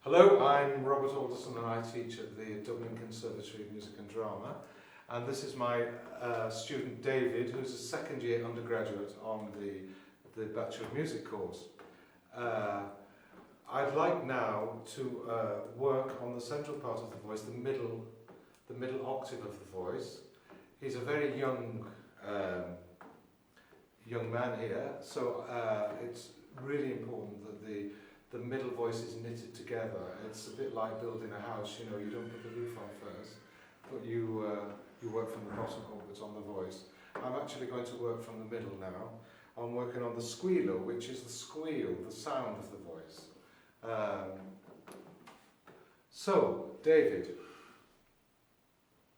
Hello, I'm Robert Alderson and I teach at the Dublin Conservatory of Music and Drama, and this is my student David, who's a second year undergraduate on the Bachelor of Music course. I'd like now to work on the central part of the voice, the middle octave of the voice. He's a very young man here, so it's really important that the middle voice is knitted together. It's a bit like building a house, you know, you don't put the roof on first, but you work from the bottom upwards on the voice. I'm actually going to work from the middle now. I'm working on the squealo, which is the squeal, the sound of the voice. So, David,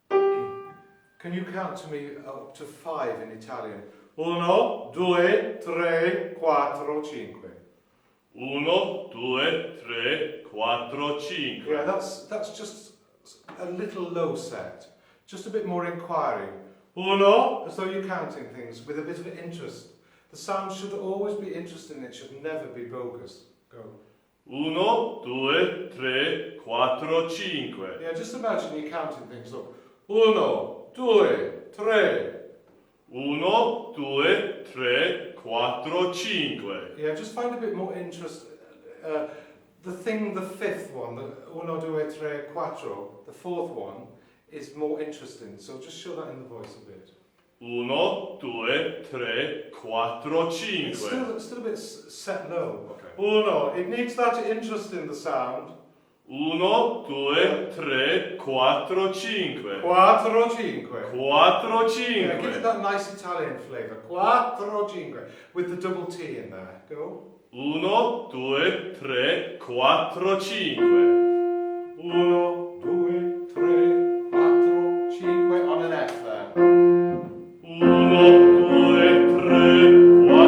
can you count to me up to 5 in Italian? 1, 2, 3, 4, 5. 1, 2, 3, 4, 5. Yeah, that's just a little low set. Just a bit more inquiring. 1, as though you're counting things with a bit of interest. The sound should always be interesting, it should never be bogus. Go. 1, 2, 3, 4, 5. Yeah, just imagine you're counting things up. 1, 2, 3. 1, 2, 3, 4, 5. Yeah, just find a bit more interest. The fifth one, the 1, 2, 3, 4, the fourth one, is more interesting. So just show that in the voice a bit. 1, 2, 3, 4, 5. It's still a bit set low. Okay. 1, it needs that interest in the sound. 1, 2, 3, 4, 5. 4, 5. 4, 5. Yeah, give it that nice Italian flavour. 4, 5. With the double T in there. Go. 1, 2, 3, 4, 5. 1, 2, 3, 4, 5 on an F there. 1, 2, 3, 4,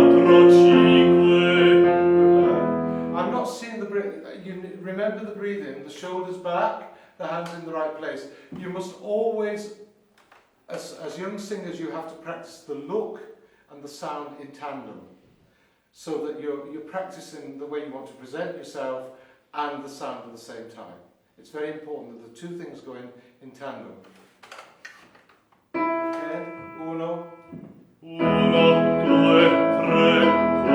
5. I'm not seeing the breathing. You remember the breathing, the shoulders back, the hands in the right place. You must always, as young singers, you have to practice the look and the sound in tandem, so that you're practicing the way you want to present yourself and the sound at the same time. It's very important that the two things go in tandem. Okay, 1, 1, 2, 3, 4,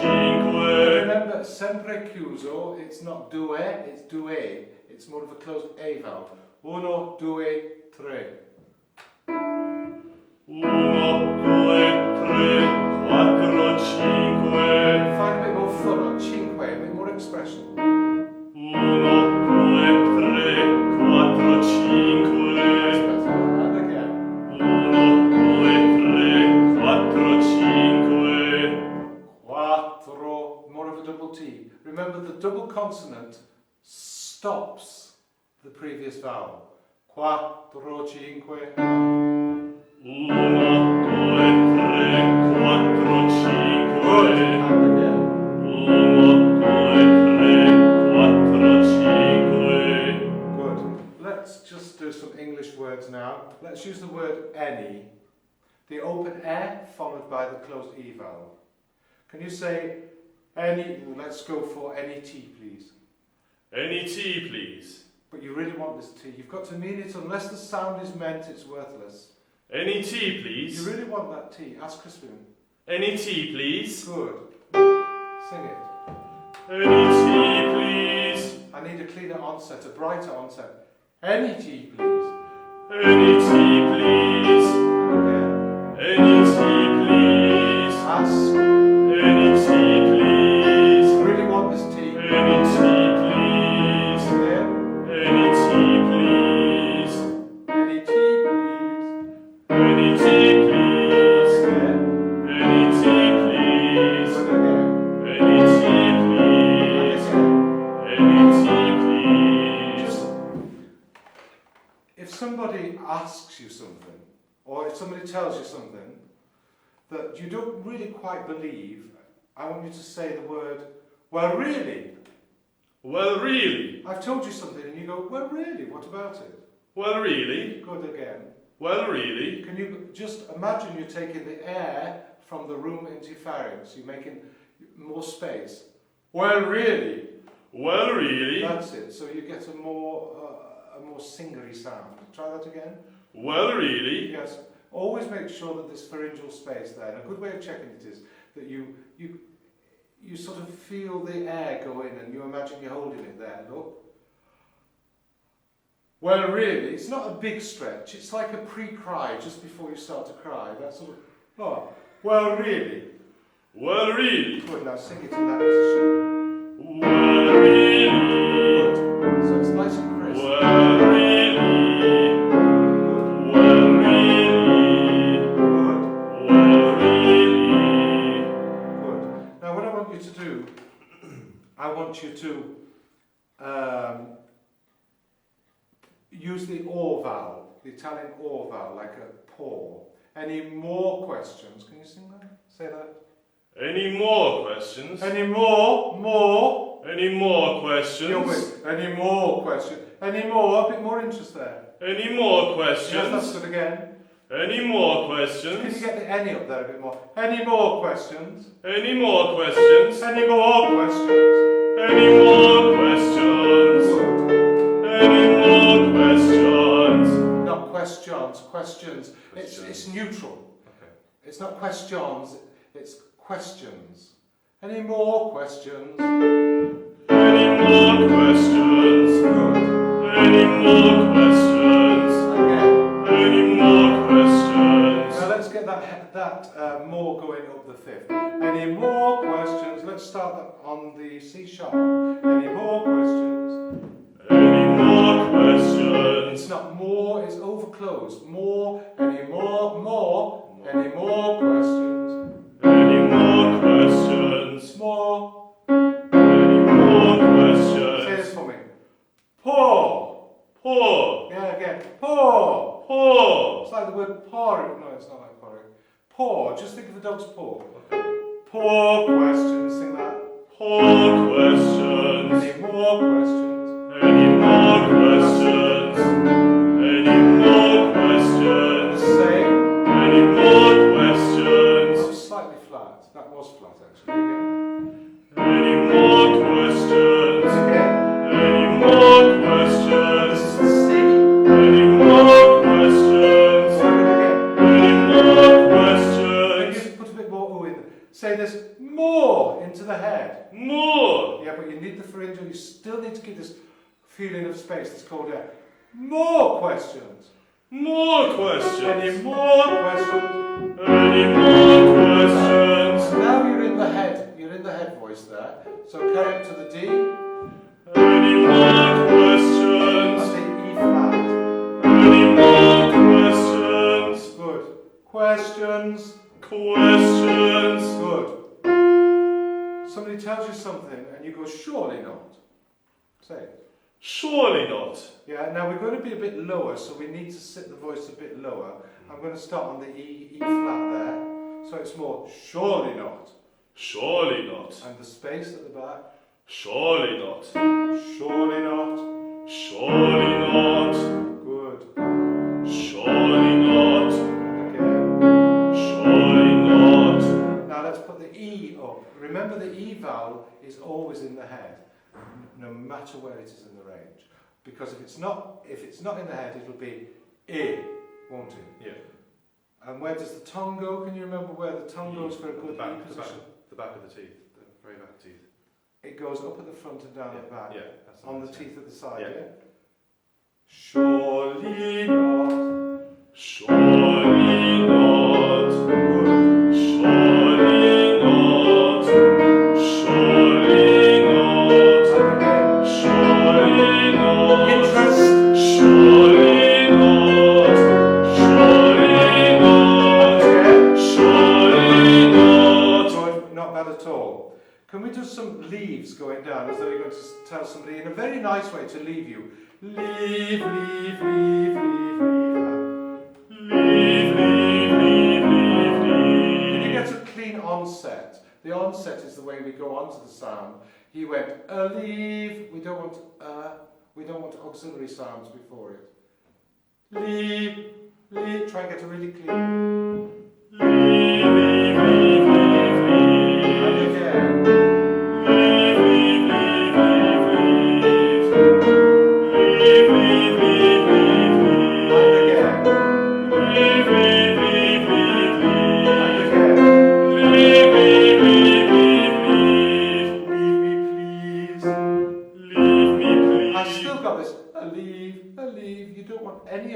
5. Remember, sempre chiuso, it's not due, it's due. It's more of a closed A vowel. 1, 2, 3. 1, 2, 3, 4, 5. Find a bit more fun on cinque, a bit more expression. 1, 2, 3, 4, 5. That's better. And again. 1, 2, 3, 4, 5. 4, more of a double T. Remember, the double consonant stops the previous vowel. 4, 5. 1, 2, 3, 4, 5. Good. And again. 1, 2, 3, 4, 5. Good. Let's just do some English words now. Let's use the word any. The open E followed by the closed E vowel. Can you say any? Let's go for any T, please. Any tea, please? But you really want this T. You've got to mean it. Unless the sound is meant, it's worthless. Any tea, please? You really want that T. Ask Crispin. Any tea, please? Good. Sing it. Any tea, please? I need a cleaner onset, a brighter onset. Any T, please. Any tea, please? Again. Any tea, please? Ask. Any tea, please? You really want this T. Any tea, please? Again. Any tea, please? Any T, please. Any tea, please? Again. Any tea, please? Good again. Any tea, please? Any tea, please? Just, if somebody asks you something, or if somebody tells you something that you don't really quite believe, I want you to say the word, well, really. Well, really? I've told you something, and you go, well, really, what about it? Well, really? Good again. Well, really? Can you just imagine you're taking the air from the room into your pharynx, you're making more space. Well, really? Well, really? That's it. So you get a more singery sound. Try that again. Well, really? Yes. Always make sure that this pharyngeal space there, and a good way of checking it is that you sort of feel the air go in and you imagine you're holding it there. Look. Well, really, it's not a big stretch. It's like a pre-cry just before you start to cry. That sort of, oh, well, really. Well, really? Good, now sing it in that position. Well, really? Good. So it's nice and crisp. Well, really? Well, really? Good. Well, really? Good. Now what I want you to do, I want you to use the or vowel, the Italian or vowel, like a paw. Any more questions? Can you sing that? Say that. Any more questions? Any more? More? Any more questions? You're with. Any more questions? Any more? A bit more interest there. Any more Yes, questions? that's good again. Any more Can you questions? get the any up there a bit more? Any more questions? Any more questions? Any more questions? Any more questions? Good. Any more questions? Not questions, questions. It's neutral. Okay. It's not questions, it's questions. Any more questions? Any more questions? Good. Any more questions? Again. Any more questions? Now let's get that more going up the fifth. Any more questions? Let's start that on the C sharp. Any more questions? Any more questions? It's not more, it's overclosed. More, any more, more, any more questions? Any more questions? More. Any more Say questions? this for me. Pour. Pour, Yeah, again. Pour. pour. It's like the word pour. No, it's not like pouring. Pour. Just think of the dog's paw. Pour questions. Sing that. Pour questions. Any more questions? Any more questions? Any more questions? Say. Any more questions? That was slightly flat. That was flat actually. Again. Any more questions? Again. Any more This questions? is the C. Any more questions? Say it again. Any more Can questions? you put a bit more ooh in there? Say this more into the head. More, Yeah, but you need the pharyngeal. You still need to give this feeling of space that's called air. More questions. more Any questions? more questions? Any more questions? Now you're in the head. You're in the head voice there. So carry it to the D. Any more That's questions? the E flat. Any more questions? Good. Questions. Questions? Good. Somebody tells you something and you go, surely not. Say it. Surely not. Yeah, now we're going to be a bit lower, so we need to sit the voice a bit lower. I'm going to start on the E flat there. So it's more, surely not. Surely not. And the space at the back, Surely not. surely not. Surely not. Good. Surely not. Again. Surely not. Now let's put the E up. Remember the E vowel is always in the head, no matter where it is in the range. Because if it's not in the head, it'll be I, won't it? Yeah. And where does the tongue go? Can you remember where the tongue goes for a good E position? The back of the teeth. The very back of the teeth. It goes up at the front and down at the back. Yeah. That's On the nice, teeth at the side, Yeah. yeah? Surely not. Surely not. Good. Surely not. Surely not. And again. Surely not. Interest. Surely not. Surely not. And again. Surely not. Good. Not bad at all. Can we do some leaves going down as though you're going to tell somebody in a very nice way to leave you? Leave, leave, leave, leave, leave. Leave, leave, leave, leave, Can you leave. get a clean onset? The onset is the way we go onto the sound. He went leave. We don't want auxiliary sounds before it. Leave, leave. Try and get a really clean. Leave, leave, leave, leave, leave. And again. Leave, leave, leave, leave,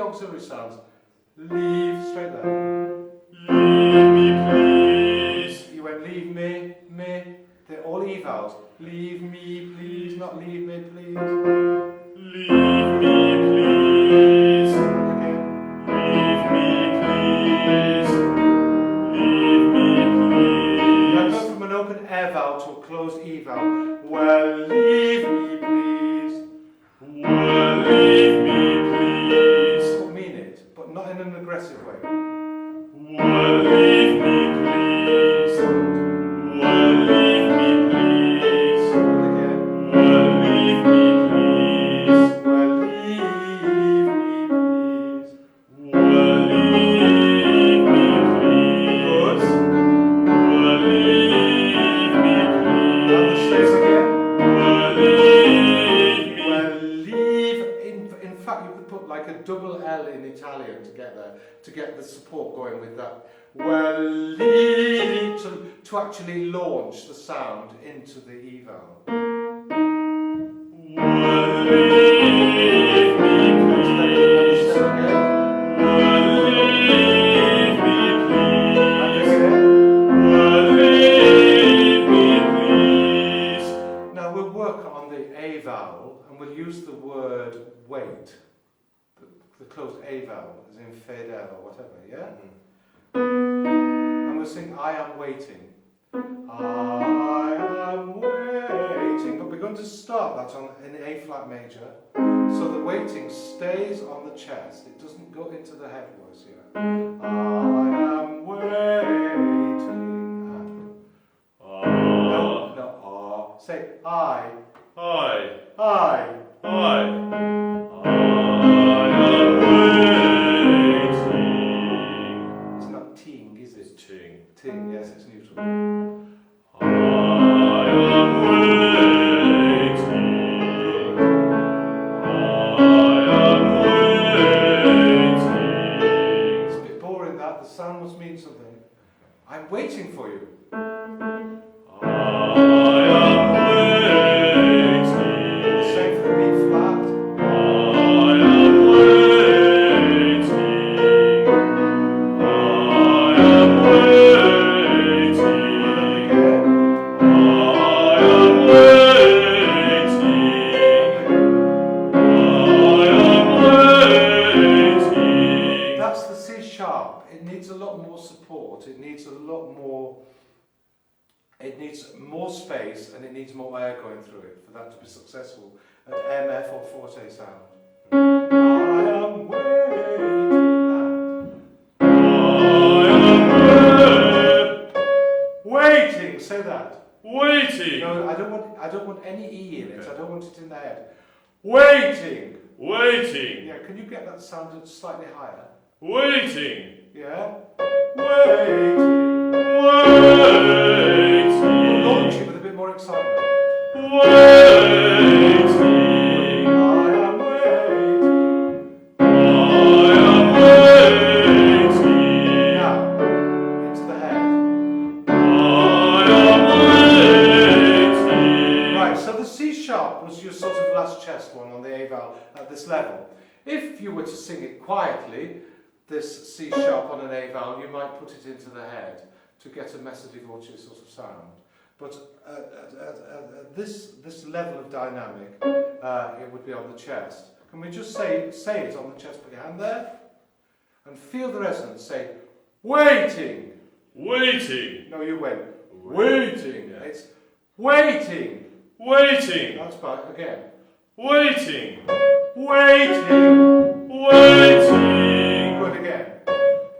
auxiliary sounds. Leave, straight there. Leave me, please. You went leave me. They're all E vowels. Leave me, please, not leave me, please. Leave me, please. Again. Leave me, please. Leave me, Now please. go from an open air vowel to a closed E vowel. Well, leave me, please. Well, leave me, please. Still mean it, but not in an aggressive way. Well, leave me, please. Well, leave me, please. Again. Well, leave me, please. Well, leave me, please. Well, leave me, Good. please. Well, leave me, And the space please. again. Well, leave me. Well, leave. In fact, you could put like a double L in Italian together to get the support going with that. Well, leave to actually launch the sound into the E vowel. Well, leave me, please. Again. Well, leave me, And please. again. Well, leave me, please. Now we'll work on the A vowel and we'll use the word wait. The closed A vowel, as in fedel or whatever, yeah? And we'll sing I am waiting. I am waiting. But we're going to start that on in A flat major. So the waiting stays on the chest. It doesn't go into the head voice here. I am waiting. No. Say I. Hi. I. Hi. I am waiting. It's not ting, is it? It's ting. Ting, yes, it's neutral. I am waiting. I am waiting. It's a bit boring that. The sound must mean something. I'm waiting for you. I am waiting. Same for the B flat. I am waiting. I am waiting. Again. I am waiting. I am waiting. That's the C sharp. It needs a lot more support. It needs a lot more. It needs more space and it needs more air going through it for that to be successful at MF or forte sound. I am waiting. I am Waiting. Say that. waiting. No, I don't want any E in it. I don't want it in the head. Waiting. Waiting. Yeah, can you get that sounded slightly higher? Waiting. Yeah. Waiting. Waiting. Launch it with a bit more excitement. Waiting. I am waiting. I am waiting. Now, into the head. I am waiting. Right, so the C sharp was your sort of last chest one on the A vowel at this level. If you were to sing it quietly, this C sharp on an A vowel, you might put it into the head to get a messa di voce sort of sound. But at this level of dynamic, it would be on the chest. Can we just say it on the chest? Put your hand there and feel the resonance. Say, waiting. Waiting. No, you went, waiting. Yeah. It's waiting. Waiting. That's fine. Again. Waiting. Waiting. Waiting. Good again.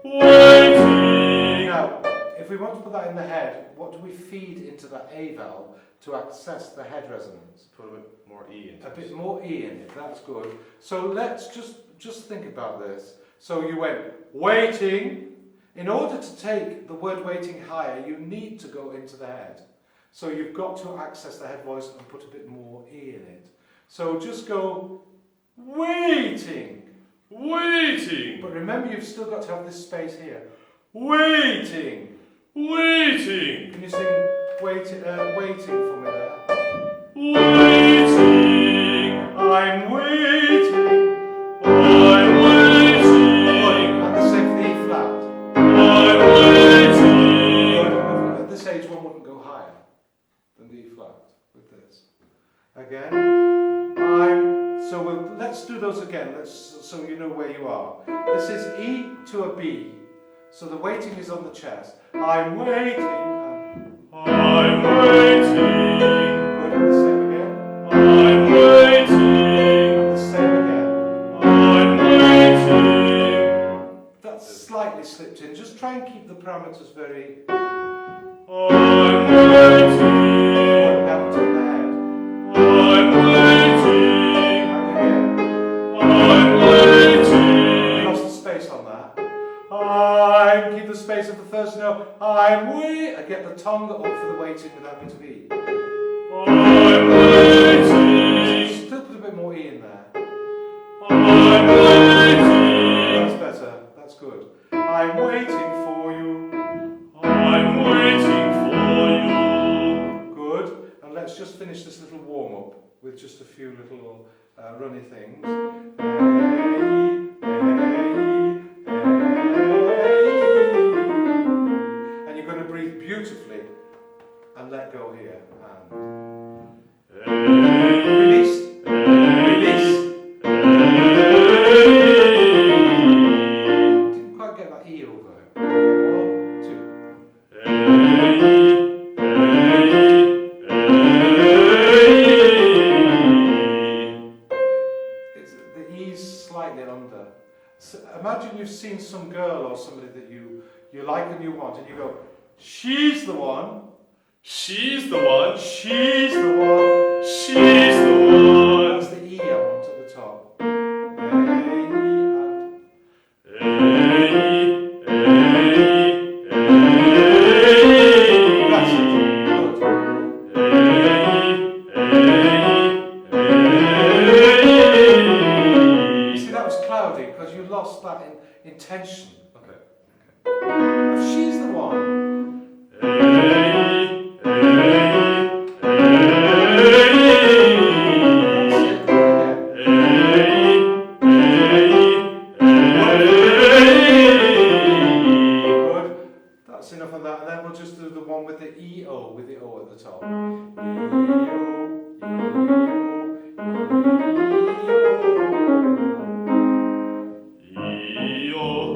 Waiting. Now, if we want to put that in the head, what do we feed into that A vowel to access the head resonance? Put a bit more E into A it. bit more E in it. That's good. So let's just think about this. So you went waiting. In order to take the word waiting higher, you need to go into the head. So you've got to access the head voice and put a bit more E in it. So just go waiting. Waiting. But remember, you've still got to have this space here. Waiting. Waiting. Can you sing waiting for me there? Waiting. I'm waiting. I'm waiting. and E flat with this. Again, let's do those again, so you know where you are. This is E to a B, so the weighting is on the chest. I'm waiting. I'm waiting. Good, and the same again. I'm waiting. And the same again. I'm waiting. That's slightly slipped in. Just try and keep the parameters very. I'm waiting. Now turn the head. I'm waiting. And again. I'm waiting. Lost the space on that. Keep the space of the first note. I get the tongue up for the weighting without bit of E. I'm waiting. Still put a bit more E in there. I'm waiting. That's better. That's good. I'm waiting for you. I'm waiting for you. Good. And let's just finish this little warm up with just a few little runny things. And you're going to breathe beautifully and let go here. And release. Release. Didn't quite get that E over. 1, 2. The E's slightly under. So imagine you've seen some girl or somebody that you like and you want, and you go, she's the one. She's the one. She's the one. She's the one. That's the E I want at the top. That's it. Good. You see, that was cloudy because you lost that intention. Okay. She's the one. That's enough of that, and then we'll just do the one with the E-O, with the O at the top. E-O, E-O, E-O.